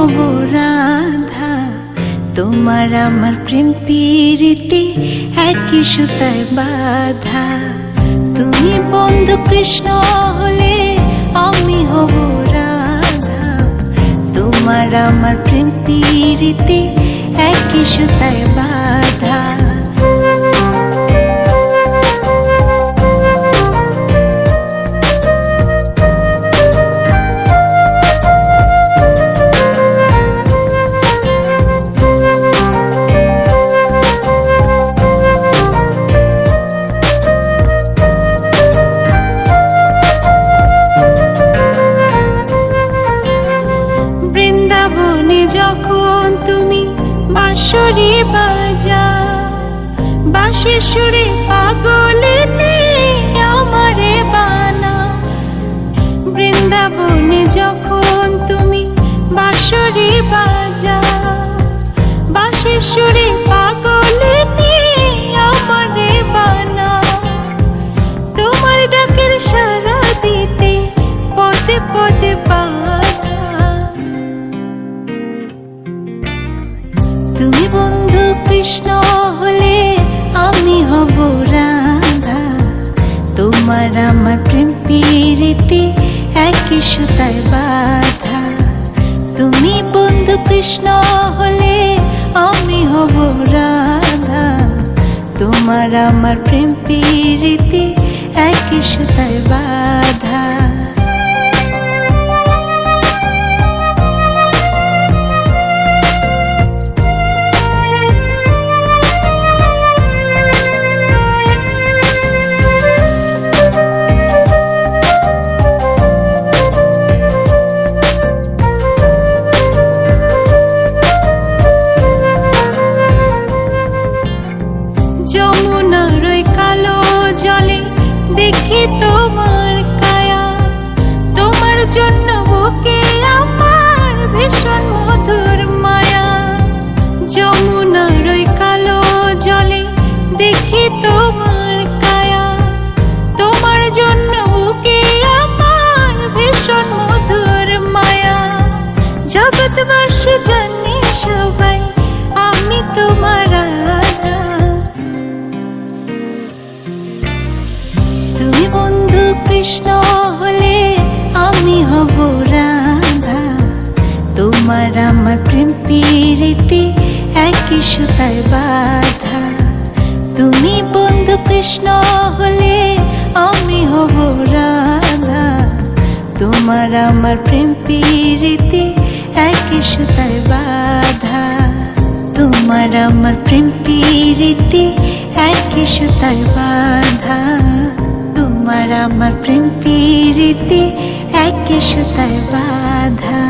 হব রাধা, তোমার আমার প্রেম প্রীতি একই সুতায় বাঁধা। তুমি বন্ধু কৃষ্ণ হলে আমি হব রাধা, তোমার আমার প্রেম প্রীতি একই সুতায় বাঁধা। বৃন্দাবনে যখন তুমি বাঁশরি বাজাও, বাঁশির সুরে পাগলে আমারে বানাও। বৃন্দাবনে যখন তুমি বাঁশরি বাজাও, বাঁশির সুরে পাগলে আমারে বানাও। তোমার ডাকের সাড়া দিতে পদে পদে তুমি বন্ধু কৃষ্ণ হলে আমি হব রাধা, তোমার আমার প্রেম প্রীতি একই সুতায় বাঁধা। তুমি বন্ধু কৃষ্ণ হলে আমি হব রাধা, তোমার আমার প্রেম প্রীতি একই সুতায় বাঁধা। যমুনার ওই কালো জলে দেখি তোমার কায়া, তোমার জন্য বুকে আমার ভীষণ মধুর মায়া। যমুনার ওই কালো জলে দেখি তোমার কায়া, তোমার জন্য বুকে আমার ভীষণ মধুর মায়া। জগৎবাসী জানে সবাই আমি তোমার রাধা, তুমি বন্ধু কৃষ্ণ হলে আমি হব রাধা, তোমার আমার প্রেম প্রীতি একই সুতায় বাঁধা। তুমি বন্ধু কৃষ্ণ হলে আমি হব রাধা, তোমার আমার প্রেম প্রীতি একই সুতায় বাঁধা। তোমার আমার প্রেম প্রীতি একই সুতায় বাঁধা, তোমার আমার প্রেম প্রীতি একই সুতায় বাঁধা।